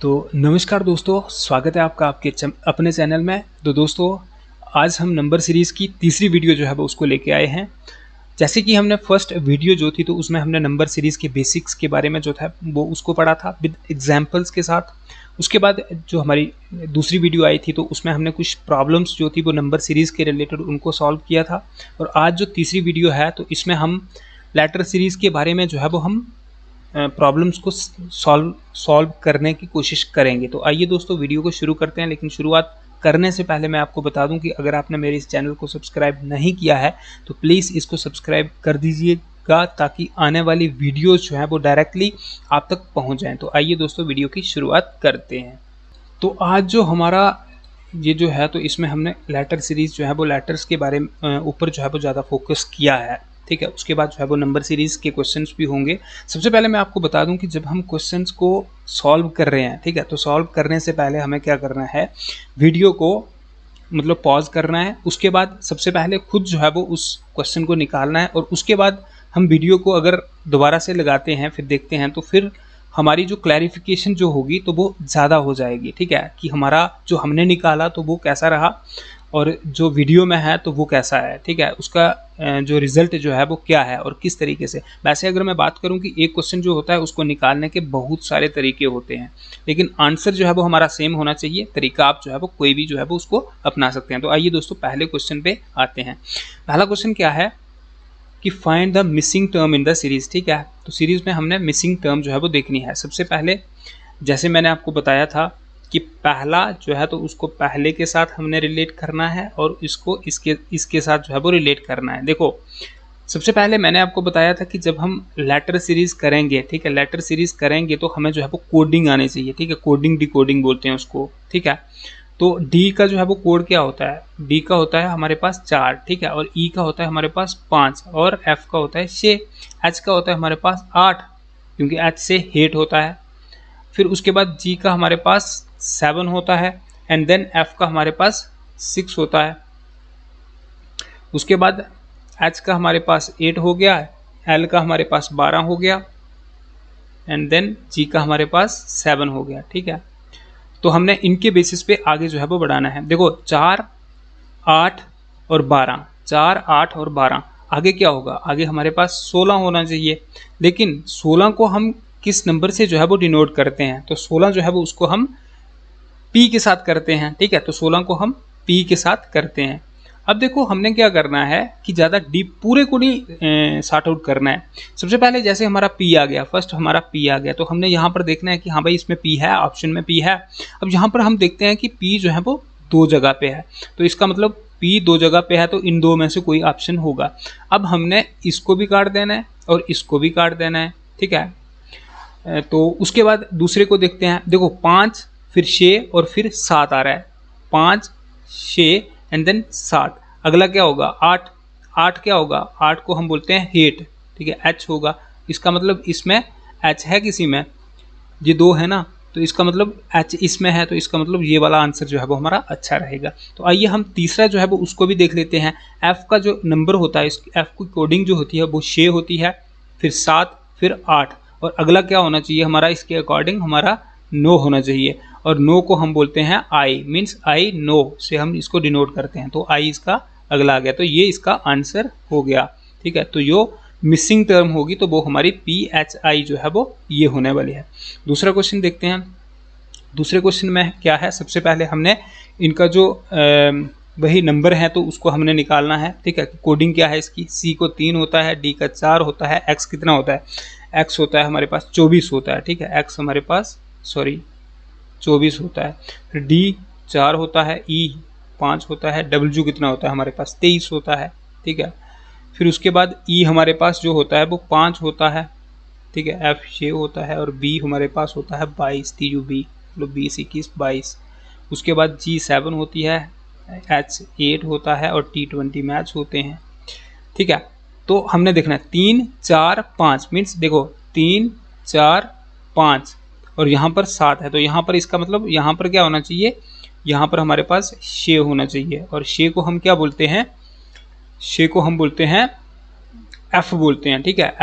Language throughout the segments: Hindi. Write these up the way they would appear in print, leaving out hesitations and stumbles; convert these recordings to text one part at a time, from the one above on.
तो नमस्कार दोस्तों, स्वागत है आपका आपके अपने चैनल में। तो दोस्तों, आज हम नंबर सीरीज़ की तीसरी वीडियो जो है वो उसको लेके आए हैं। जैसे कि हमने फर्स्ट वीडियो जो थी तो उसमें हमने नंबर सीरीज़ के बेसिक्स के बारे में जो था वो उसको पढ़ा था विद एग्जांपल्स के साथ। उसके बाद जो हमारी दूसरी वीडियो आई थी तो उसमें हमने कुछ प्रॉब्लम्स जो थी वो नंबर सीरीज़ के रिलेटेड उनको सॉल्व किया था। और आज जो तीसरी वीडियो है तो इसमें हम लेटर सीरीज़ के बारे में जो है वो हम प्रॉब्लम्स को सॉल्व करने की कोशिश करेंगे। तो आइए दोस्तों वीडियो को शुरू करते हैं। लेकिन शुरुआत करने से पहले मैं आपको बता दूं कि अगर आपने मेरे इस चैनल को सब्सक्राइब नहीं किया है तो प्लीज़ इसको सब्सक्राइब कर दीजिएगा ताकि आने वाली वीडियोस जो है वो डायरेक्टली आप तक पहुंच जाएं। तो आइए दोस्तों वीडियो की शुरुआत करते हैं। तो आज जो हमारा ये जो है तो इसमें हमने लेटर सीरीज़ जो है वो लेटर्स के बारे में ऊपर जो है वो ज़्यादा फोकस किया है, ठीक है। उसके बाद जो है वो नंबर सीरीज़ के क्वेश्चंस भी होंगे। सबसे पहले मैं आपको बता दूं कि जब हम क्वेश्चंस को सॉल्व कर रहे हैं, ठीक है, तो सॉल्व करने से पहले हमें क्या करना है, वीडियो को मतलब पॉज करना है। उसके बाद सबसे पहले खुद जो है वो उस क्वेश्चन को निकालना है और उसके बाद हम वीडियो को अगर दोबारा से लगाते हैं फिर देखते हैं तो फिर हमारी जो क्लैरिफिकेशन जो होगी तो वो ज़्यादा हो जाएगी, ठीक है, कि हमारा जो हमने निकाला तो वो कैसा रहा और जो वीडियो में है तो वो कैसा है, ठीक है, उसका जो रिजल्ट जो है वो क्या है और किस तरीके से। वैसे अगर मैं बात करूं कि एक क्वेश्चन जो होता है उसको निकालने के बहुत सारे तरीके होते हैं, लेकिन आंसर जो है वो हमारा सेम होना चाहिए। तरीका आप जो है वो कोई भी जो है वो उसको अपना सकते हैं। तो आइए दोस्तों पहले क्वेश्चन पे आते हैं। पहला क्वेश्चन क्या है कि find the missing term in the series, ठीक है। तो सीरीज में हमने मिसिंग टर्म जो है वो देखनी है। सबसे पहले जैसे मैंने आपको बताया था कि पहला जो है तो उसको पहले के साथ हमने रिलेट करना है और इसको इसके साथ जो है वो रिलेट करना है। देखो, सबसे पहले मैंने आपको बताया था कि जब हम लेटर सीरीज करेंगे, ठीक है, लेटर सीरीज करेंगे तो हमें जो है वो कोडिंग आनी चाहिए, ठीक है, कोडिंग डिकोडिंग बोलते हैं उसको, ठीक है। तो डी का जो है वो कोड क्या होता है, डी का होता है हमारे पास 4, ठीक है, और ई का होता है हमारे पास 5 और एफ का होता है 6, एच का होता है हमारे पास 8 क्योंकि एच से हेट होता है। फिर उसके बाद जी का हमारे पास 7 होता है एंड देन एफ का हमारे पास 6 होता है। उसके बाद एच का हमारे पास 8 हो गया, एल का हमारे पास 12 हो गया एंड देन जी का हमारे पास 7 हो गया, ठीक है। तो हमने इनके बेसिस पे आगे जो है वो बढ़ाना है। देखो 4, 8 और 12, 4, 8 और 12, आगे क्या होगा, आगे हमारे पास 16 होना चाहिए। लेकिन 16 को हम किस नंबर से जो है वो डिनोट करते हैं, तो 16 जो है वो उसको हम P के साथ करते हैं, ठीक है। तो 16 को हम P के साथ करते हैं। अब देखो हमने क्या करना है कि ज़्यादा डीप पूरे को नहीं सॉर्ट आउट करना है। सबसे पहले जैसे हमारा P आ गया, फर्स्ट हमारा P आ गया तो हमने यहाँ पर देखना है कि हाँ भाई इसमें P है, ऑप्शन में P है। अब यहाँ पर हम देखते हैं कि P जो है वो 2 जगह पे है, तो इसका मतलब P 2 जगह पे है तो इन 2 में से कोई ऑप्शन होगा। अब हमने इसको भी काट देना है और इसको भी काट देना है, ठीक है। तो उसके बाद दूसरे को देखते हैं। देखो 5 फिर 6 और फिर 7 आ रहा है, 5 6 एंड देन 7। अगला क्या होगा 8, 8 क्या होगा, 8 को हम बोलते हैं हेट, ठीक है, एच होगा। इसका मतलब इसमें एच है, किसी में ये 2 है ना, तो इसका मतलब एच इसमें है, तो इसका मतलब ये वाला आंसर जो है वो हमारा अच्छा रहेगा। तो आइए हम तीसरा जो है वो उसको भी देख लेते हैं। एफ का जो नंबर होता है, इस एफ की कोडिंग जो होती है वो 6 होती है, फिर 7 फिर 8 और अगला क्या होना चाहिए हमारा, इसके अकॉर्डिंग हमारा 9 होना चाहिए। और 9 को हम बोलते हैं आई, मीन्स आई नो से हम इसको डिनोट करते हैं, तो आई इसका अगला आ गया, तो ये इसका आंसर हो गया, ठीक है। तो जो मिसिंग टर्म होगी तो वो हमारी PHI जो है वो ये होने वाली है। दूसरा क्वेश्चन देखते हैं। दूसरे क्वेश्चन में क्या है, सबसे पहले हमने इनका जो वही नंबर है तो उसको हमने निकालना है, ठीक है। कोडिंग क्या है इसकी, C को 3 होता है, D का 4 होता है, X कितना होता है, X होता है हमारे पास 24 होता है, ठीक है, X हमारे पास 24 होता है। फिर D 4 होता है, E 5 होता है, W कितना होता है हमारे पास 23 होता है, ठीक है। फिर उसके बाद E हमारे पास जो होता है वो 5 होता है, ठीक है, F 6 होता है और B हमारे पास होता है 22, तीजू B, मतलब 20 21 22। उसके बाद G 7 होती है, H 8 होता है और T 20 मैच होते हैं, ठीक है। तो हमने देखना है 3 4 5, मीन्स देखो 3 4 5 और यहाँ पर 7 है, तो यहाँ पर इसका मतलब यहाँ पर क्या होना चाहिए, यहाँ पर हमारे पास 6 होना चाहिए। और 6 को हम क्या बोलते हैं, 6 को हम बोलते हैं F बोलते हैं, ठीक है।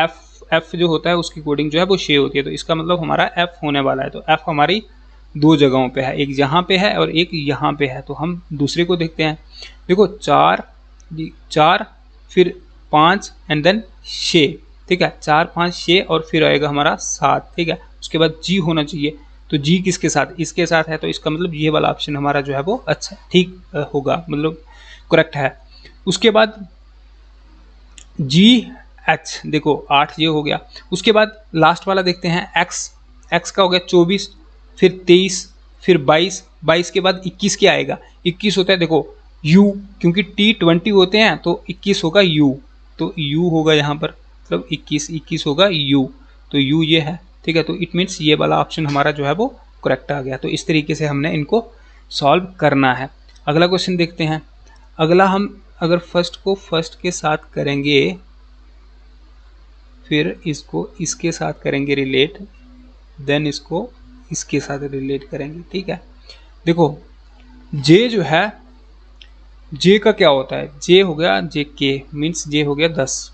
F जो होता है उसकी कोडिंग जो है वो 6 होती है, तो इसका मतलब हमारा F होने वाला है। तो F हमारी दो जगहों पे है, एक यहाँ पे है और एक यहाँ पे है। तो हम दूसरे को देखते हैं। देखो 4 4 फिर 5 एंड देन 6, ठीक है, 4 5 6 और फिर आएगा हमारा 7, ठीक है। उसके बाद जी होना चाहिए, तो जी किसके साथ, इसके साथ है, तो इसका मतलब ये वाला ऑप्शन हमारा जो है वो अच्छा ठीक होगा, मतलब करेक्ट है। उसके बाद जी एच, देखो 8 ये हो गया। उसके बाद लास्ट वाला देखते हैं एक्स, एक्स का हो गया 24, फिर 23, फिर 22, 22 के बाद 21 क्या आएगा, 21 होता है देखो यू, क्योंकि टी 20 होते हैं तो 21 होगा यू, तो यू होगा यहाँ पर, मतलब 21 होगा यू, तो यू ये है, ठीक है। तो इट मीन्स ये वाला ऑप्शन हमारा जो है वो करेक्ट आ गया। तो इस तरीके से हमने इनको सॉल्व करना है। अगला क्वेश्चन देखते हैं। अगला हम अगर फर्स्ट को फर्स्ट के साथ करेंगे, फिर इसको इसके साथ करेंगे रिलेट, देन इसको इसके साथ रिलेट करेंगे, ठीक है। देखो जे जो है, जे का क्या होता है, जे हो गया जे के मीन्स जे हो गया 10,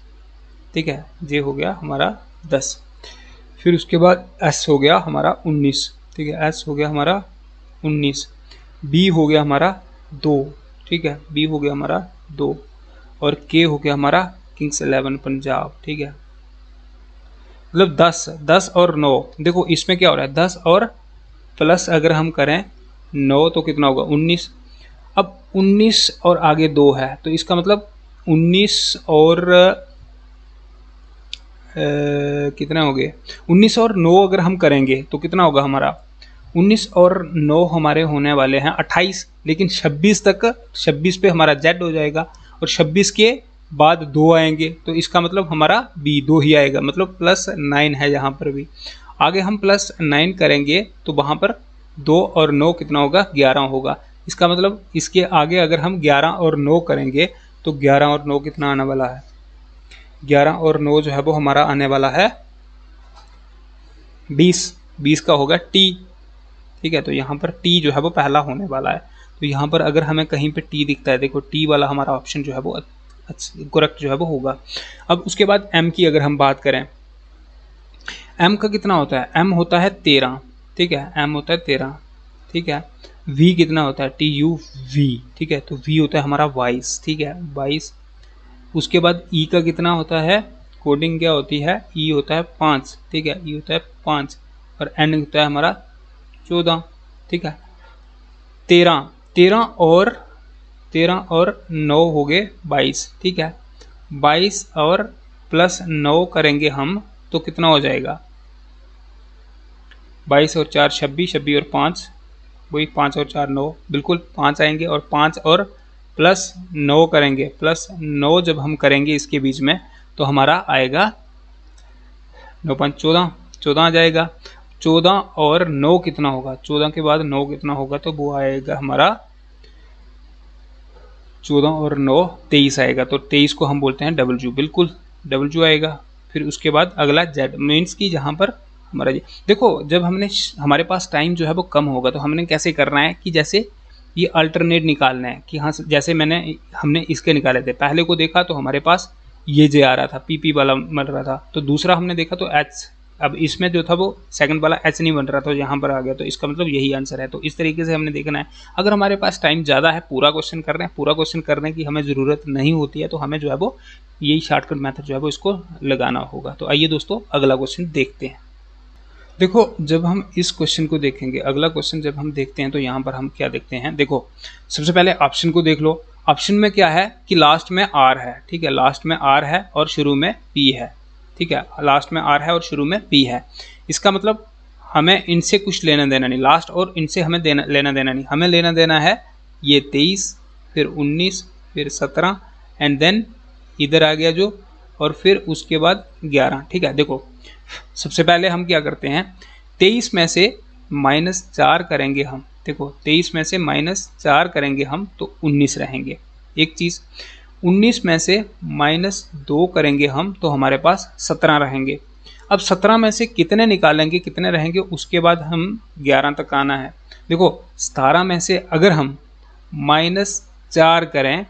ठीक है, जे हो गया हमारा 10। फिर उसके बाद एस हो गया हमारा 19, ठीक है, एस हो गया हमारा 19, बी हो गया हमारा 2, ठीक है, बी हो गया हमारा 2, और के हो गया हमारा किंग्स 11 पंजाब, ठीक है। मतलब 10 और 9, देखो इसमें क्या हो रहा है, 10 और प्लस अगर हम करें 9 तो कितना होगा 19। अब 19 और आगे 2 है, तो इसका मतलब 19 और कितने हो गए, 19 और 9 अगर हम करेंगे तो कितना होगा हमारा, 19 और 9 हमारे होने वाले हैं 28, लेकिन 26 तक, 26 पे हमारा जेड हो जाएगा और 26 के बाद 2 आएंगे, तो इसका मतलब हमारा बी 2 ही आएगा, मतलब +9 है यहाँ पर भी। आगे हम +9 करेंगे तो वहाँ पर 2 और 9 कितना होगा, 11 होगा। इसका मतलब इसके आगे अगर हम 11 और 9 करेंगे तो 11 और 9 कितना आने वाला है, 11 और 9 जो है वो हमारा आने वाला है 20, 20 का होगा टी, ठीक है। तो यहाँ पर टी जो है वो पहला होने वाला है। तो यहाँ पर अगर हमें कहीं पे टी दिखता है, देखो टी वाला हमारा ऑप्शन जो है वो करेक्ट जो है वो होगा। अब उसके बाद एम की अगर हम बात करें, एम का कितना होता है, एम होता है 13, ठीक है, एम होता है 13, ठीक है। वी कितना होता है, टी यू वी, ठीक है, तो वी होता है हमारा 22, ठीक है, 22। उसके बाद ई का कितना होता है, कोडिंग क्या होती है, ई होता है 5, ठीक है, ई होता है 5, और एन होता है हमारा 14, ठीक है। 13 और 9 हो गए 22, ठीक है, 22 और +9 करेंगे हम तो कितना हो जाएगा, 22 और 4 26, 26 और 5 वही 5 और 4 9, बिल्कुल 5 आएंगे, और 5 और +9 करेंगे, +9 जब हम करेंगे इसके बीच में तो हमारा आएगा 9 5 14, 14 आ जाएगा। 14 और 9 कितना होगा, 14 के बाद 9 कितना होगा, तो वो आएगा हमारा 14 और 9 23 आएगा। तो 23 को हम बोलते हैं डब्ल्यू, बिल्कुल डब्ल्यू आएगा। फिर उसके बाद अगला जेड मीन्स की जहाँ पर हमारा ये देखो, जब हमारे पास टाइम जो है वो कम होगा तो हमने कैसे करना है कि जैसे ये अल्टरनेट निकालना है कि हाँ, जैसे हमने इसके निकाले थे, पहले को देखा तो हमारे पास ये जे आ रहा था, पीपी वाला बन रहा था, तो दूसरा हमने देखा तो एच, अब इसमें जो था वो सेकंड वाला एच नहीं बन रहा था, यहाँ पर आ गया, तो इसका मतलब यही आंसर है। तो इस तरीके से हमने देखना है। अगर हमारे पास टाइम ज़्यादा है, पूरा क्वेश्चन कर रहे हैं, पूरा क्वेश्चन करने की हमें ज़रूरत नहीं होती है, तो हमें जो है वो यही शॉर्टकट मेथड जो है वो इसको लगाना होगा। तो आइए दोस्तों अगला क्वेश्चन देखते हैं। देखो जब हम इस क्वेश्चन को देखेंगे, अगला क्वेश्चन जब हम देखते हैं तो यहाँ पर हम क्या देखते हैं, देखो सबसे पहले ऑप्शन को देख लो। ऑप्शन में क्या है कि लास्ट में आर है, ठीक है, लास्ट में आर है और शुरू में पी है, ठीक है, लास्ट में आर है और शुरू में पी है। इसका मतलब हमें इनसे कुछ लेना देना नहीं, लास्ट और इनसे हमें लेना देना नहीं, हमें लेना देना है ये 23, फिर 19, फिर 17 एंड देन इधर आ गया जो, और फिर उसके बाद 11, ठीक है। देखो सबसे पहले हम क्या करते हैं, 23 में से -4 करेंगे हम, देखो 23 में से -4 करेंगे हम तो 19 रहेंगे, एक चीज़। 19 में से -2 करेंगे हम तो हमारे पास 17 रहेंगे। अब 17 में से कितने निकालेंगे, कितने रहेंगे, उसके बाद हम 11 तक आना है। देखो 17 में से अगर हम -4 करें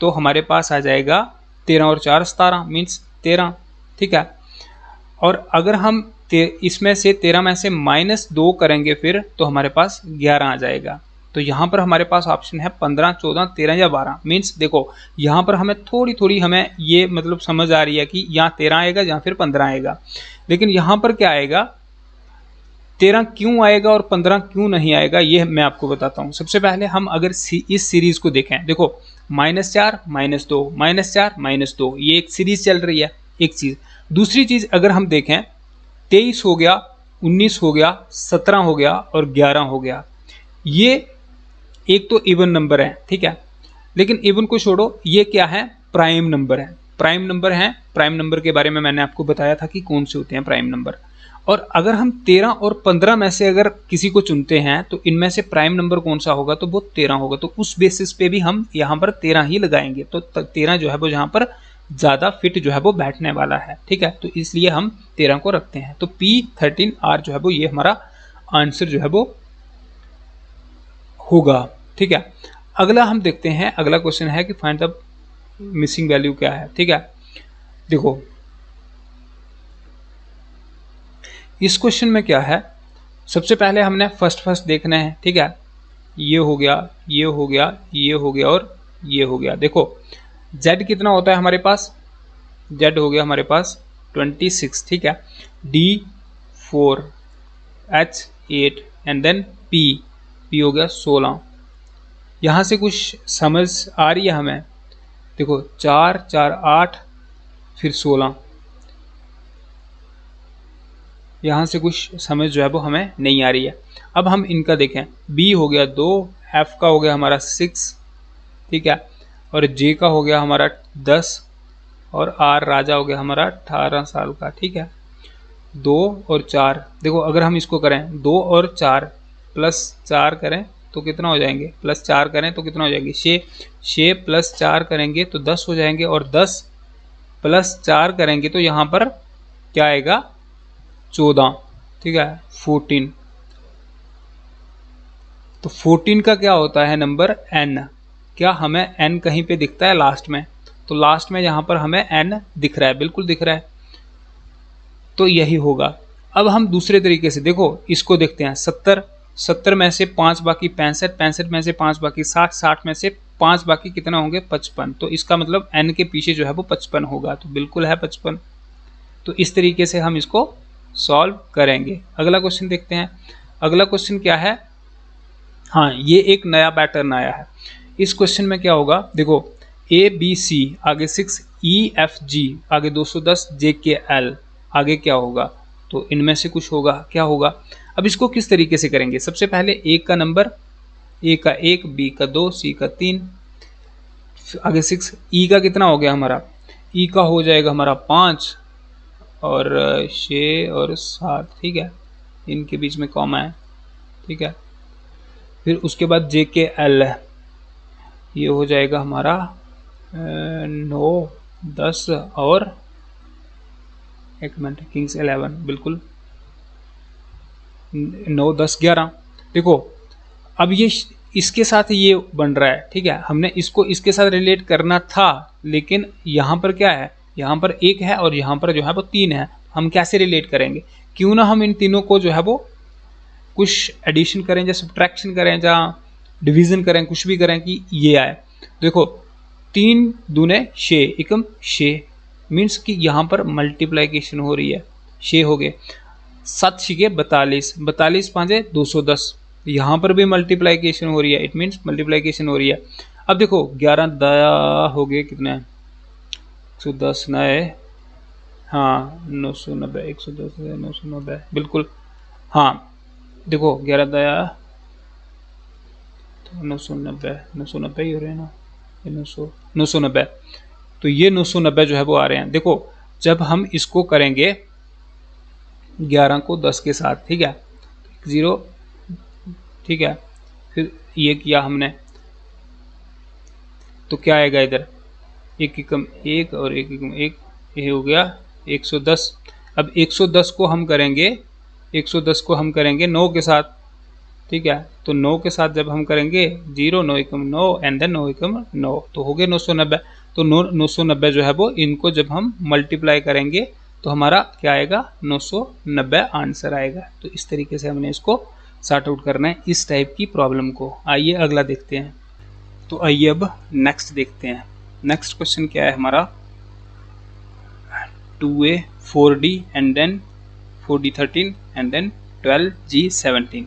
तो हमारे पास आ जाएगा 13 और 4 17 मीन्स 13, ठीक है। और अगर हम इसमें से 13 में से -2 करेंगे फिर तो हमारे पास 11 आ जाएगा। तो यहाँ पर हमारे पास ऑप्शन है 15, 14, 13 या 12। मीन्स देखो यहाँ पर हमें थोड़ी हमें ये मतलब समझ आ रही है कि यहाँ 13 आएगा या फिर 15 आएगा, लेकिन यहाँ पर क्या आएगा, 13 क्यों आएगा और 15 क्यों नहीं आएगा, ये मैं आपको बताता हूँ। सबसे पहले हम अगर इस सीरीज को देखें, देखो -4 -2 -4 -2, ये एक सीरीज चल रही है, एक चीज। दूसरी चीज अगर हम देखें, 23 हो गया, 19 हो गया, 17 हो गया और 11 हो गया, ये एक तो इवन नंबर है, ठीक है। लेकिन इवन को छोड़ो, ये क्या है, प्राइम नंबर है। प्राइम नंबर है, प्राइम नंबर के बारे में मैंने आपको बताया था कि कौन से होते हैं प्राइम नंबर। और अगर हम 13 और 15 में से अगर किसी को चुनते हैं तो इनमें से प्राइम नंबर कौन सा होगा, तो वो 13 होगा। तो उस बेसिस पे भी हम यहाँ पर 13 ही लगाएंगे। तो 13 जो है वो यहाँ पर ज़्यादा फिट जो है वो बैठने वाला है, ठीक है। तो इसलिए हम 13 को रखते हैं। तो P13R जो है वो ये हमारा आंसर जो है वो होगा, ठीक है। अगला हम देखते हैं, अगला क्वेश्चन है कि फाइंड द मिसिंग वैल्यू क्या है, ठीक है। देखो इस क्वेश्चन में क्या है, सबसे पहले हमने फर्स्ट देखना है, ठीक है। ये हो गया, ये हो गया, ये हो गया और ये हो गया। देखो z कितना होता है हमारे पास, z हो गया हमारे पास 26, ठीक है। D4, H8 and then P हो गया 16। यहाँ से कुछ समझ आ रही है हमें, देखो 4 4 8 फिर 16, यहाँ से कुछ समझ जो है वो हमें नहीं आ रही है। अब हम इनका देखें, B हो गया 2, F का हो गया हमारा 6, ठीक है, और J का हो गया हमारा 10 और R राजा हो गया हमारा 18 साल का, ठीक है। 2 और 4, देखो अगर हम इसको करें 2 और 4 प्लस 4 करें तो कितना हो जाएंगे, प्लस 4 करें तो कितना हो जाएंगे, 6 प्लस 4 करेंगे तो 10 हो जाएंगे, और 10 प्लस 4 करेंगे तो यहाँ पर क्या आएगा, 14, ठीक है, 14। तो 14 का क्या होता है नंबर, n। क्या हमें n कहीं पे दिखता है लास्ट में, तो लास्ट में यहाँ पर हमें n दिख रहा है, बिल्कुल दिख रहा है, तो यही होगा। अब हम दूसरे तरीके से देखो इसको देखते हैं, 70 में से 5 बाकी 65 में से 5 बाकी 60 में से 5 बाकी कितना होंगे, 55। तो इसका मतलब n के पीछे जो है वो 55 होगा, तो बिल्कुल है 55। तो इस तरीके से हम इसको सॉल्व करेंगे। अगला क्वेश्चन देखते हैं। अगला क्वेश्चन क्या है, हाँ ये एक नया पैटर्न आया है। इस क्वेश्चन में क्या होगा, देखो ABC आगे 6, EFG आगे 210, JKL आगे क्या होगा, तो इनमें से कुछ होगा, क्या होगा। अब इसको किस तरीके से करेंगे, सबसे पहले A का नंबर, A का 1, B का 2, C का 3, आगे 6, E का कितना हो गया हमारा, E का हो जाएगा हमारा 5 और 6 और 7, ठीक है, इनके बीच में कॉमा है, ठीक है। फिर उसके बाद JKL है, ये हो जाएगा हमारा 9, 10 और एक मिनट, किंग्स 11, बिल्कुल 9, 10, 11। देखो अब ये इसके साथ ये बन रहा है, ठीक है, हमने इसको इसके साथ रिलेट करना था, लेकिन यहाँ पर क्या है, यहाँ पर 1 है और यहाँ पर जो है वो 3 है, हम कैसे रिलेट करेंगे। क्यों ना हम इन तीनों को जो है वो कुछ एडिशन करें या सब्ट्रैक्शन करें या डिवीजन करें, कुछ भी करें कि ये आए। देखो 3 दूने 6 एकम 6, मीन्स कि यहाँ पर मल्टीप्लाइकेशन हो रही है, 6 हो गए, 7 6 42, 42 5 210, यहाँ पर भी मल्टीप्लाइकेशन हो रही है, इट मीन्स मल्टीप्लाइकेशन हो रही है। अब देखो 11 दया हो गए कितने, 110 नए, हाँ 990, 110 990, बिल्कुल हाँ। देखो 11 दया तो 990 ही हो रहे हैं ना, 990, तो ये 990 जो है वो आ रहे हैं। देखो जब हम इसको करेंगे 11 को 10 के साथ, ठीक है, 0, ठीक है, फिर ये किया हमने तो क्या आएगा इधर, 1 एकम 1 और 1 एकम 1, ये हो गया 110। अब 110 को हम करेंगे, 110 को हम करेंगे 9 के साथ, ठीक है, तो 9 के साथ जब हम करेंगे 0 9 एकम 9 एंड देन 9 एकम 9, तो हो गए 990। तो 990 जो है वो इनको जब हम मल्टीप्लाई करेंगे तो हमारा क्या आएगा 990 आंसर आएगा। तो इस तरीके से हमने इसको सॉर्ट आउट करना है इस टाइप की प्रॉब्लम को। आइए अगला देखते हैं। तो आइए अब नेक्स्ट देखते हैं। नेक्स्ट क्वेश्चन क्या है हमारा 2a 4d and then 4d13 and then 12g17।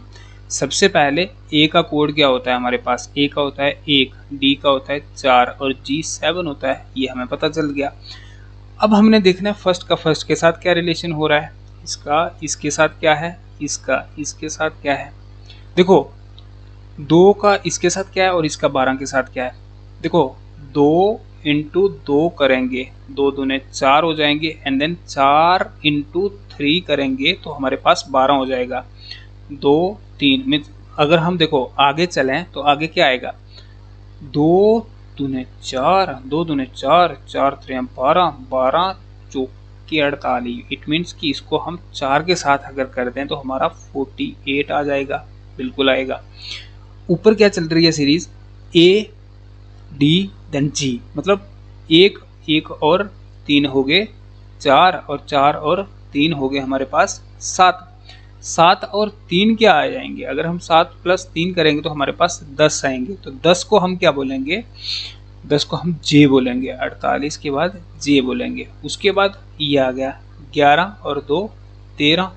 सबसे पहले a का कोड क्या होता है हमारे पास, a का होता है 1, d का होता है 4 और g7 होता है, ये हमें पता चल गया। अब हमने देखना है फर्स्ट का फर्स्ट के साथ क्या रिलेशन हो रहा है, इसका इसके साथ क्या है, इसका इसके साथ क्या है। देखो 2 का इसके साथ क्या है और इसका 12 के साथ क्या है। देखो 2 इंटू 2 करेंगे, 2 दूने 4 हो जाएंगे एंड देन 4 इंटू 3 करेंगे तो हमारे पास 12 हो जाएगा। 2 3 में अगर हम देखो आगे चलें तो आगे क्या आएगा, 2 दूने 4, 2 दूने 4, 4 3 12, 12 चौके 48। इट मीन्स कि इसको हम 4 के साथ अगर कर दें तो हमारा 48 आ जाएगा, बिल्कुल आएगा। ऊपर क्या चल रही है series A D then G, मतलब 1 1 और 3 हो गए 4 और 4 और 3 हो गए हमारे पास 7। 7 और 3 क्या आ जाएंगे, अगर हम 7 प्लस 3 करेंगे तो हमारे पास 10 आएंगे। तो 10 को हम क्या बोलेंगे, 10 को हम J बोलेंगे, 48 के बाद J बोलेंगे। उसके बाद ये आ गया 11 और 2 13,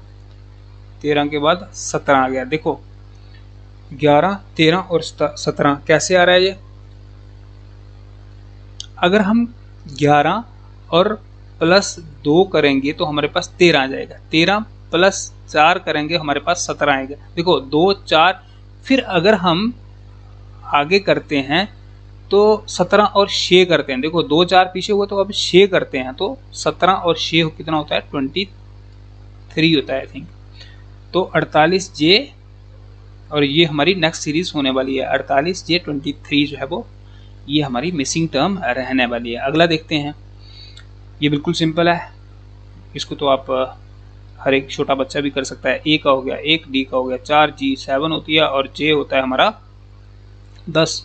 13 के बाद 17 आ गया। देखो 11 13 और 17 कैसे आ रहा है ये, अगर हम 11 और प्लस 2 करेंगे तो हमारे पास 13 आ जाएगा, 13 प्लस 4 करेंगे हमारे पास 17 आएगा। देखो 2 4, फिर अगर हम आगे करते हैं तो 17 और 6 करते हैं। देखो 2 4 पीछे हुआ तो अब 6 करते हैं तो 17 और 6 कितना होता है 23 होता है आई थिंक। तो 48J और ये हमारी नेक्स्ट सीरीज होने वाली है 48J23 जो है वो ये हमारी मिसिंग टर्म रहने वाली है। अगला देखते हैं, ये बिल्कुल सिंपल है, इसको तो आप हर एक छोटा बच्चा भी कर सकता है। A का हो गया 1, D का हो गया 4, G7 होती है और J होता है हमारा 10।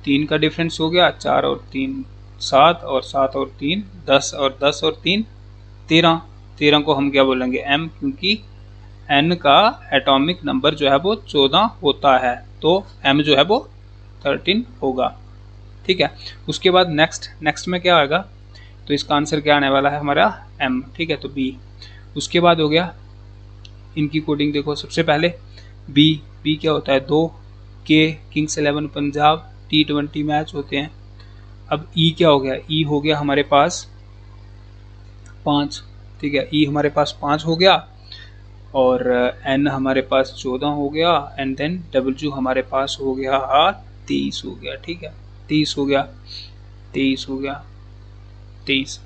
3 का डिफरेंस हो गया, 4 और 3 7 और 7 और 3 10 और 10 और 3 13। 13 को हम क्या बोलेंगे M, क्योंकि N का एटॉमिक नंबर जो है वो 14 होता है तो M जो है वो 13 होगा। ठीक है, उसके बाद नेक्स्ट में क्या आएगा, तो इसका आंसर क्या आने वाला है हमारा M। ठीक है, तो B। उसके बाद हो गया इनकी कोडिंग, देखो सबसे पहले B क्या होता है 2, K Kings 11 Punjab, T20 match होते हैं। अब E क्या हो गया, E हो गया हमारे पास 5। ठीक है, E हमारे पास 5 हो गया और N हमारे पास 14 हो गया एंड देन W हमारे पास हो गया 23 हो गया। ठीक है, 23 हो गया, 23 हो गया, 23।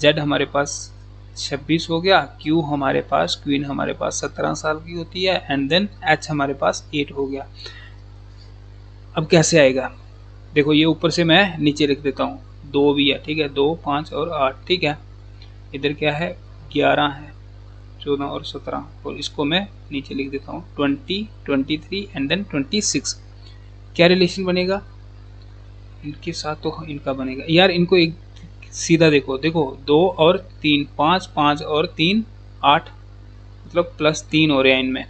Z हमारे पास 26 हो गया, Q हमारे पास क्वीन हमारे पास 17 साल की होती है एंड देन H हमारे पास 8 हो गया। अब कैसे आएगा, देखो ये ऊपर से मैं नीचे लिख देता हूँ, 2 भी है। ठीक है, 2 5 और 8। ठीक है, इधर क्या है 11 है, 14 और 17 और इसको मैं नीचे लिख देता हूँ 20 23 एंड देन 26। क्या रिलेशन बनेगा इनके साथ, तो इनका बनेगा यार, इनको एक सीधा देखो 2 और 3 5 5 और 3 8, मतलब प्लस 3 हो रहे हैं इनमें।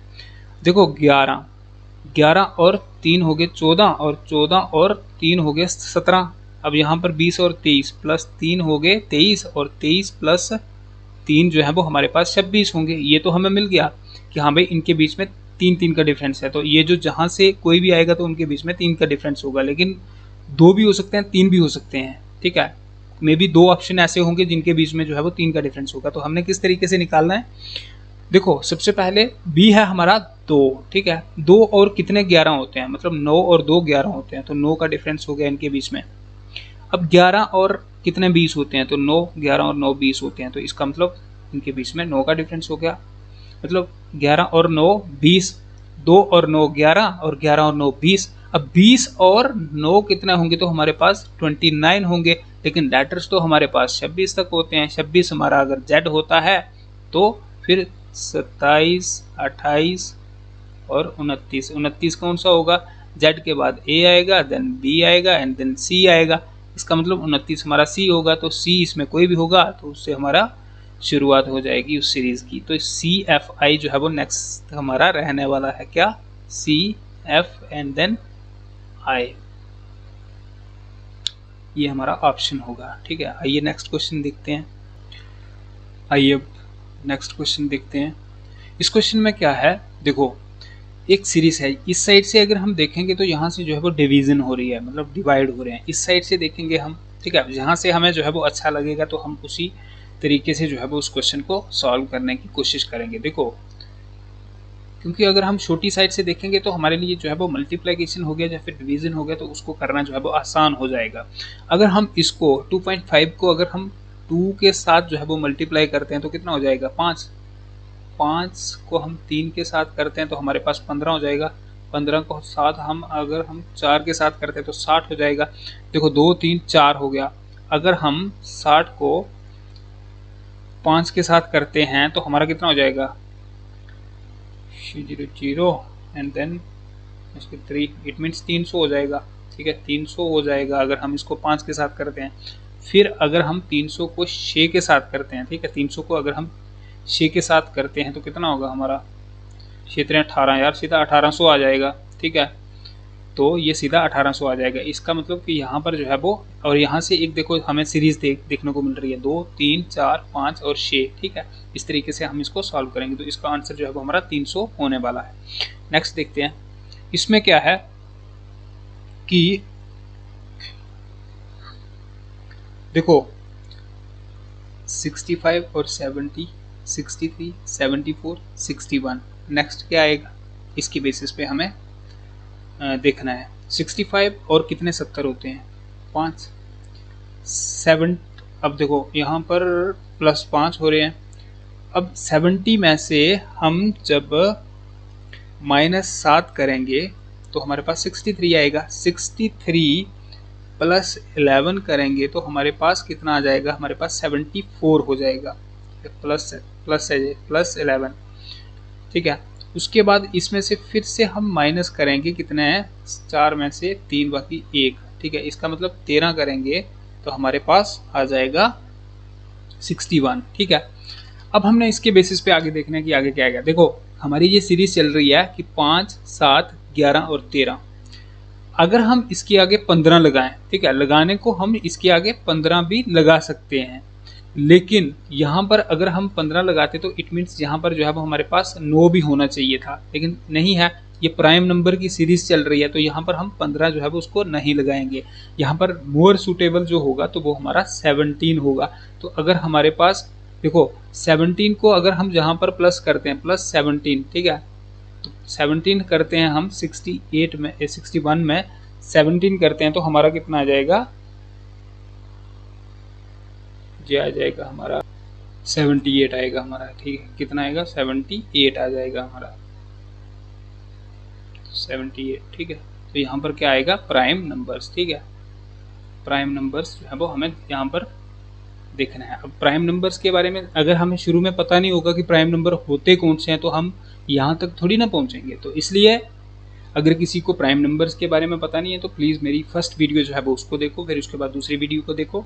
देखो 11 और 3 हो गए 14 और 14 और 3 हो गए 17। अब यहाँ पर 20 और 23 प्लस 3 हो गए 23 और 23 प्लस 3 जो है वो हमारे पास 26 होंगे। ये तो हमें मिल गया कि हाँ भाई इनके बीच में 3 का डिफरेंस है, तो ये जो जहाँ से कोई भी आएगा तो उनके बीच में 3 का डिफरेंस होगा, लेकिन 2 भी हो सकते हैं 3 भी हो सकते हैं। ठीक है, मे बी 2 ऑप्शन ऐसे होंगे जिनके बीच में जो है वो 3 का डिफरेंस होगा। तो हमने किस तरीके से निकालना है, देखो सबसे पहले B है हमारा 2। ठीक है, 2 और कितने 11 होते हैं, मतलब 9 और 2 11 होते हैं, तो 9 का डिफरेंस हो गया इनके बीच में। अब 11 और कितने 20 होते हैं, तो 9 11 और 9 20 होते हैं, तो इसका मतलब इनके बीच में 9 का डिफरेंस हो गया। मतलब 11 और 9 20, 2 और 9 11 और 11 और 9 20। अब 20 और 9 कितने होंगे, तो हमारे पास 29 होंगे, लेकिन लेटर्स तो हमारे पास 26 तक होते हैं। 26 हमारा अगर Z होता है तो फिर 27 28 और 29 कौन सा होगा, Z के बाद A आएगा, देन B आएगा एंड देन C आएगा। इसका मतलब 29 हमारा C होगा, तो C इसमें कोई भी होगा तो उससे हमारा शुरुआत हो जाएगी उस सीरीज़ की। तो CFI जो है वो नेक्स्ट हमारा रहने वाला है, क्या, CF एंड देन I, ये हमारा ऑप्शन होगा। ठीक है, आइए नेक्स्ट क्वेश्चन देखते हैं। आइए अब नेक्स्ट क्वेश्चन देखते हैं। इस क्वेश्चन में क्या है, देखो एक सीरीज है, इस साइड से अगर हम देखेंगे तो यहाँ से जो है वो डिवीजन हो रही है, मतलब डिवाइड हो रहे हैं। इस साइड से देखेंगे हम, ठीक है, जहाँ से हमें जो है वो अच्छा लगेगा तो हम उसी तरीके से जो है वो उस क्वेश्चन को सॉल्व करने की कोशिश करेंगे। देखो, क्योंकि अगर हम छोटी साइड से देखेंगे तो हमारे लिए जो है वो मल्टीप्लिकेशन हो गया या फिर डिवीजन हो गया, तो उसको करना जो है वो आसान हो जाएगा। अगर हम इसको 2.5 को अगर हम 2 के साथ जो है वो मल्टीप्लाई करते हैं तो कितना हो जाएगा, 5। 5 को हम 3 के साथ करते हैं तो हमारे पास 15 हो जाएगा। 15 को साथ हम अगर हम 4 के साथ करते हैं तो 60 हो जाएगा। देखो 2 3 4 हो गया। अगर हम 60 को 5 के साथ करते हैं तो हमारा कितना हो जाएगा, 0 एंड देन इसके 3, इट मीन्स 300 हो जाएगा। ठीक है, 300 हो जाएगा अगर हम इसको 5 के साथ करते हैं। फिर अगर हम 300 को 6 के साथ करते हैं, ठीक है, 300 को अगर हम 6 के साथ करते हैं तो कितना होगा हमारा, 6 18 यार, सीधा 1800 आ जाएगा। ठीक है, तो ये सीधा 1800 आ जाएगा। इसका मतलब कि यहाँ पर जो है वो, और यहाँ से एक देखो हमें सीरीज देखने को मिल रही है, 2 3 4 5 और 6। ठीक है, इस तरीके से हम इसको सॉल्व करेंगे तो इसका आंसर जो है वो हमारा 300 होने वाला है। नेक्स्ट देखते हैं, इसमें क्या है कि देखो 65 और 70, 63, 74, 61, नेक्स्ट क्या आएगा, इसकी बेसिस पे हमें देखना है। 65 और कितने 70 होते हैं, 5, 7। अब देखो यहाँ पर +5 हो रहे हैं। अब 70 में से हम जब -7 करेंगे तो हमारे पास 63 आएगा। 63 + 11 करेंगे तो हमारे पास कितना आ जाएगा, हमारे पास 74 हो जाएगा, प्लस 11। ठीक है, उसके बाद इसमें से फिर से हम माइनस करेंगे, कितने हैं, 4 में से 3 बाकी 1। ठीक है, इसका मतलब 13 करेंगे तो हमारे पास आ जाएगा 61। ठीक है, अब हमने इसके बेसिस पे आगे देखना है कि आगे क्या आएगा। देखो हमारी ये सीरीज चल रही है कि 5, 7, 11 और 13। अगर हम इसके आगे 15 लगाएं, ठीक है, लगाने को हम इसके आगे 15 भी लगा सकते हैं, लेकिन यहाँ पर अगर हम 15 लगाते तो इट मीन्स यहाँ पर जो है वो हमारे पास 9 भी होना चाहिए था, लेकिन नहीं है। ये प्राइम नंबर की सीरीज चल रही है तो यहाँ पर हम 15 जो है वो उसको नहीं लगाएंगे। यहाँ पर मोर सूटेबल जो होगा तो वो हमारा 17 होगा। तो अगर हमारे पास देखो 17 को अगर हम जहाँ पर प्लस करते हैं +17, ठीक है, तो 17 करते हैं हम 61 में 17 करते हैं तो हमारा कितना आ जाएगा, ये आ जाएगा हमारा 78 आएगा हमारा। ठीक है, कितना आएगा, 78 आ जाएगा हमारा, 78। ठीक है, तो यहाँ पर क्या आएगा, प्राइम नंबर्स। ठीक है, प्राइम नंबर्स जो है वो हमें यहाँ पर देखना है। अब प्राइम नंबर्स के बारे में अगर हमें शुरू में पता नहीं होगा कि प्राइम नंबर होते कौन से हैं तो हम यहाँ तक थोड़ी ना पहुँचेंगे। तो इसलिए अगर किसी को प्राइम नंबर्स के बारे में पता नहीं है तो प्लीज़ मेरी फर्स्ट वीडियो जो है वो उसको देखो, फिर उसके बाद दूसरी वीडियो को देखो,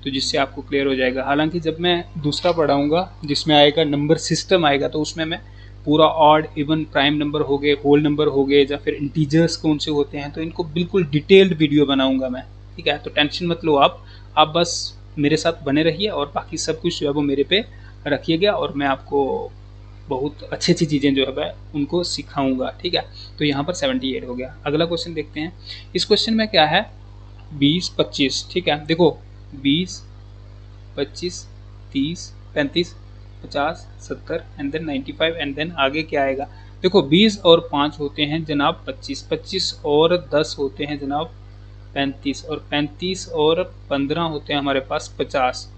तो जिससे आपको क्लियर हो जाएगा। हालांकि जब मैं दूसरा पढ़ाऊँगा जिसमें आएगा नंबर सिस्टम आएगा तो उसमें मैं पूरा ऑड, इवन, प्राइम नंबर हो गए, होल नंबर हो गए, या फिर इंटीजर्स कौन से होते हैं, तो इनको बिल्कुल डिटेल्ड वीडियो बनाऊँगा मैं। ठीक है, तो टेंशन मत लो आप बस मेरे साथ बने रहिए और बाकी सब कुछ जो है वो मेरे पे रखिएगा और मैं आपको बहुत अच्छी अच्छी चीज़ें जो है उनको सिखाऊंगा। ठीक है, तो यहाँ पर 78 हो गया। अगला क्वेश्चन देखते हैं। इस क्वेश्चन में क्या है, 20, 25। ठीक है, देखो 20, 25, 30, 35, 50, 70 एंड देन 95 एंड देन आगे क्या आएगा। देखो 20 और 5 होते हैं जनाब 25, 25 और 10 होते हैं जनाब 35, और 35 और 15 होते हैं हमारे पास 50।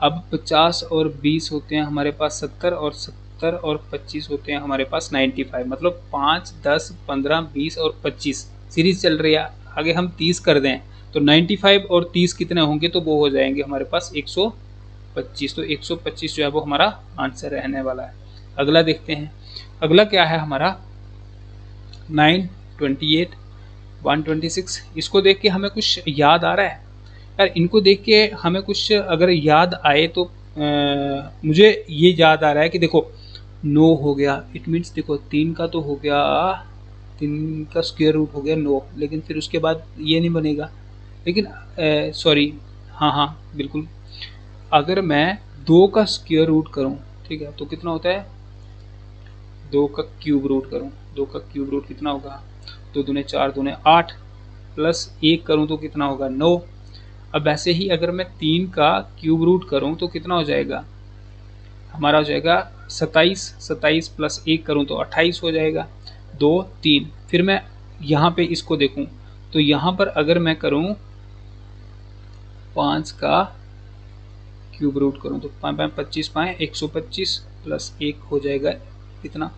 अब 50 और 20 होते हैं हमारे पास 70, और 70 और 25 होते हैं हमारे पास 95। मतलब 5, 10, 15, 20 और 25 सीरीज चल रही है। आगे हम 30 कर दें तो 95 और 30 कितने होंगे, तो वो हो जाएंगे हमारे पास 125। तो 125 जो है वो हमारा आंसर रहने वाला है। अगला देखते हैं। अगला क्या है हमारा, 9, 28, 126। इसको देख के हमें कुछ याद आ रहा है यार, इनको देख के हमें कुछ अगर याद आए तो मुझे ये याद आ रहा है कि देखो 9 हो गया, इट मीन्स देखो 3 का तो हो गया, 3 का स्क्वायर रूट हो गया 9, लेकिन फिर उसके बाद ये नहीं बनेगा। लेकिन सॉरी, हाँ हाँ बिल्कुल, अगर मैं 2 का स्क्वायर रूट करूँ, ठीक है, तो कितना होता है, 2 का क्यूब रूट करूँ, 2 का क्यूब रूट कितना होगा, 2 दूने 4 दूने 8 प्लस 1 करूँ तो कितना होगा 9। अब ऐसे ही अगर मैं 3 का क्यूब रूट करूँ तो कितना हो जाएगा, हमारा हो जाएगा 27, 27 प्लस 1 करूँ तो 28 हो जाएगा, 2 3। फिर मैं यहाँ पे इसको देखूँ तो यहाँ पर अगर मैं करूँ 5 का क्यूब रूट करूँ तो 5 5 25 पाएँ 125 प्लस 1 हो जाएगा कितना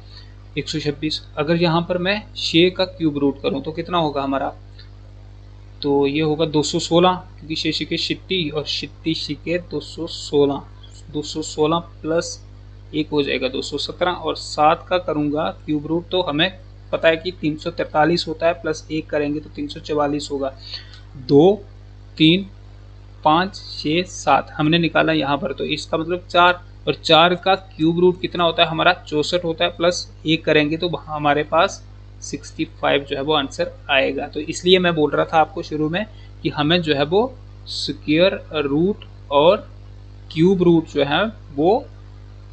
126। अगर यहाँ पर मैं 6 का क्यूब रूट करूँ तो कितना होगा हमारा, तो ये होगा 216, क्योंकि 6 छिके 60 और 60 छिके 216, 216 प्लस 1 हो जाएगा 217, और 7 का करूँगा क्यूब रूट तो हमें पता है कि 343 होता है, प्लस 1 करेंगे तो 344 होगा। 2 3 5 6 7 हमने निकाला यहाँ पर, तो इसका मतलब 4, और 4 का क्यूब रूट कितना होता है हमारा 64 होता है, प्लस 1 करेंगे तो हमारे पास 65 जो है वो आंसर आएगा। तो इसलिए मैं बोल रहा था आपको शुरू में कि हमें जो है वो स्क्वायर रूट और क्यूब रूट जो है वो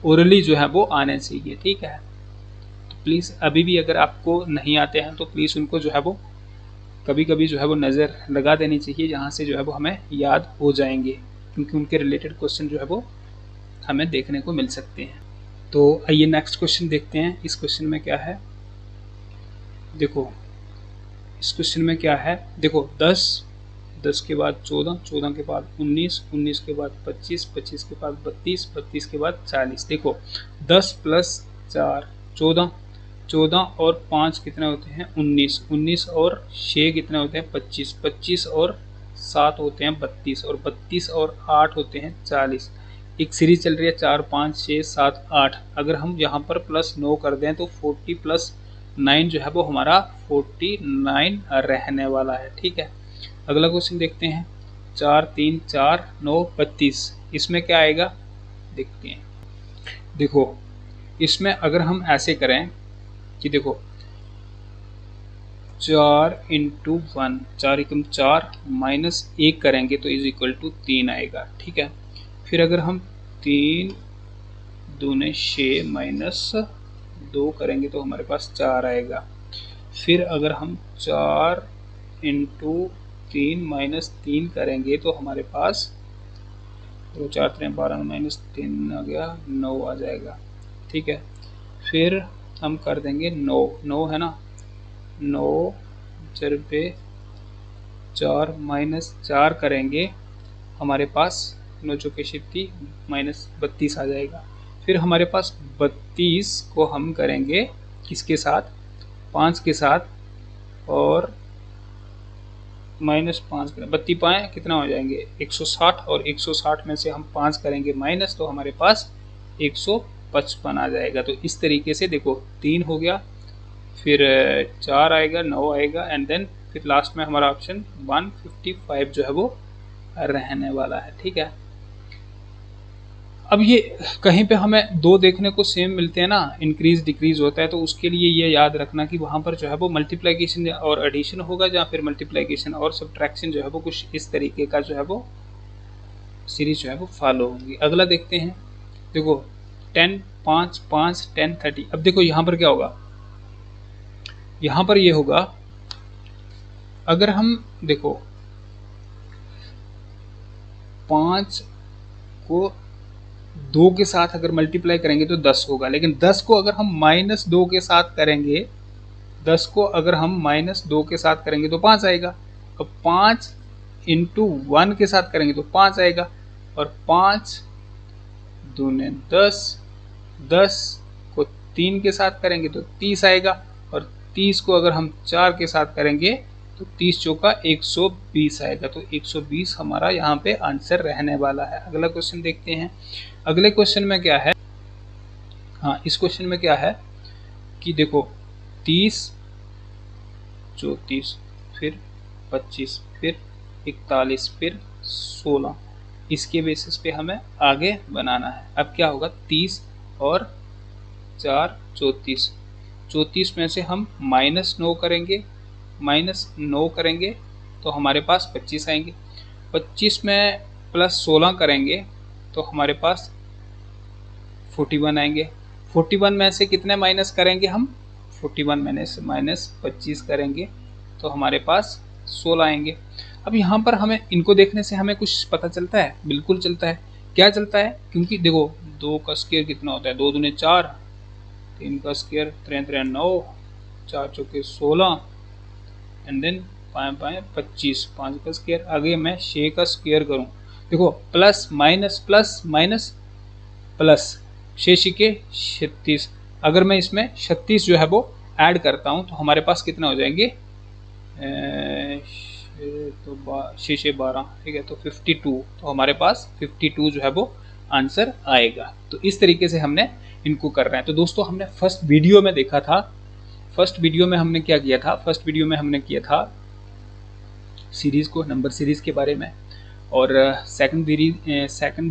ओरली जो है वो आने चाहिए, ठीक है। तो प्लीज़ अभी भी अगर आपको नहीं आते हैं तो प्लीज़ उनको जो है वो कभी कभी जो है वो नज़र लगा देनी चाहिए, जहाँ से जो है वो हमें याद हो जाएंगे, क्योंकि उनके रिलेटेड क्वेश्चन जो है वो हमें देखने को मिल सकते हैं। तो आइए नेक्स्ट क्वेश्चन देखते हैं। इस क्वेश्चन में क्या है, देखो इस क्वेश्चन में क्या है, देखो 10, 10 के बाद 14, 14 के बाद 19, 19 के बाद 25, 25 के बाद 32, 32 के बाद 40। देखो 10 प्लस 4 14, 14 और 5 कितने होते हैं 19, 19 और 6 कितने होते हैं 25, 25 और 7 होते हैं 32, और 32 और 8 होते हैं 40। एक सीरीज चल रही है 4 5 6 7 8। अगर हम यहाँ पर प्लस 9 कर दें तो 40 प्लस 9 जो है वो हमारा 49 रहने वाला है, ठीक है। अगला क्वेश्चन देखते हैं, 4 3 4 9 32, इसमें क्या आएगा देखते हैं। देखो इसमें अगर हम ऐसे करें कि देखो 4 इंटू 1, 4 एकम 4 माइनस 1 करेंगे तो इज इक्वल टू 3 आएगा, ठीक है। फिर अगर हम 3 दूने 6 माइनस 2 करेंगे तो हमारे पास 4 आएगा। फिर अगर हम 4 इंटू 3 माइनस 3 करेंगे तो हमारे पास 2 4 3 12 माइनस 3 आ गया 9 आ जाएगा, ठीक है। फिर हम कर देंगे 9, 9 है ना, 9 जरबे 4 माइनस 4 करेंगे हमारे पास 9 चौके 36 माइनस 32 आ जाएगा। फिर हमारे पास 32 को हम करेंगे किसके साथ, 5 के साथ, और माइनस 5 करें 32 पाएँ कितना हो जाएंगे 160, और 160 में से हम 5 करेंगे माइनस तो हमारे पास 155 आ जाएगा। तो इस तरीके से देखो 3 हो गया, फिर 4 आएगा, 9 आएगा, एंड देन फिर लास्ट में हमारा ऑप्शन 155 जो है वो रहने वाला है, ठीक है। अब ये कहीं पे हमें 2 देखने को सेम मिलते हैं ना, इंक्रीज डिक्रीज होता है, तो उसके लिए ये याद रखना कि वहाँ पर जो है वो मल्टीप्लिकेशन और एडिशन होगा, या फिर मल्टीप्लिकेशन और सब्ट्रैक्शन जो है वो कुछ इस तरीके का जो है वो सीरीज जो है वो फॉलो होगी। अगला देखते हैं, देखो 10 5 5 10 30। अब देखो यहाँ पर क्या होगा, यहाँ पर ये होगा, अगर हम देखो 5 को 2 के साथ अगर मल्टीप्लाई करेंगे तो 10 होगा, लेकिन 10 को अगर हम माइनस 2 के साथ करेंगे, 10 को अगर हम माइनस 2 के साथ करेंगे तो 5 आएगा। अब 5 इंटू 1 के साथ करेंगे तो 5 आएगा, और 5 दूने 10, 10 को 3 के साथ करेंगे तो 30 आएगा, और 30 को अगर हम 4 के साथ करेंगे तो 30 चौका 120 आएगा। तो 120 हमारा यहाँ पे आंसर रहने वाला है। अगला क्वेश्चन देखते हैं। अगले क्वेश्चन में क्या है, हाँ इस क्वेश्चन में क्या है कि देखो 30 34 फिर 25 फिर 41 फिर 16, इसके बेसिस पे हमें आगे बनाना है। अब क्या होगा, 30 और 4 34, 34 में से हम -9 करेंगे, -9 करेंगे तो हमारे पास 25 आएंगे। 25 में +16 करेंगे तो हमारे पास 41 आएंगे। 41 में से कितने माइनस करेंगे हम, 41 में से -25 करेंगे तो हमारे पास 16 आएंगे। अब यहाँ पर हमें इनको देखने से हमें कुछ पता चलता है, बिल्कुल चलता है। क्या चलता है, क्योंकि देखो 2 का स्क्वायर कितना होता है, 2 दूने 4, 3 का स्क्वायर 3 3 9, 4 चौके 16 एंड देन 5 5 25, 5 का स्क्वायर। आगे मैं 6 का स्क्वायर करूँ, देखो plus minus plus minus plus 6 के 36। अगर मैं इसमें 36 जो है वो ऐड करता हूँ तो हमारे पास कितना हो जाएंगे, तो 6 12, ठीक है, तो 52। तो हमारे पास 52 जो है वो आंसर आएगा। तो इस तरीके से हमने इनको कर रहे हैं। तो दोस्तों हमने फर्स्ट वीडियो में देखा था, फर्स्ट वीडियो में हमने क्या किया था, फर्स्ट वीडियो में हमने किया था सीरीज़ को, नंबर सीरीज़ के बारे में। और सेकंड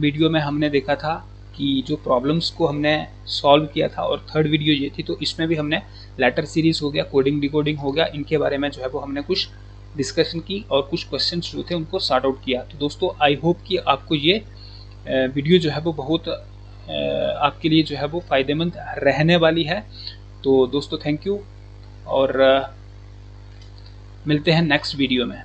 वीडियो में हमने देखा था कि जो प्रॉब्लम्स को हमने सॉल्व किया था। और थर्ड वीडियो ये थी, तो इसमें भी हमने लेटर सीरीज़ हो गया, कोडिंग डिकोडिंग हो गया, इनके बारे में जो है वो हमने कुछ डिस्कशन की और कुछ क्वेश्चंस जो थे उनको सॉर्ट आउट किया। तो दोस्तों आई होप कि आपको ये वीडियो जो है वो बहुत आपके लिए जो है वो फ़ायदेमंद रहने वाली है। तो दोस्तों थैंक यू, और मिलते हैं नेक्स्ट वीडियो में।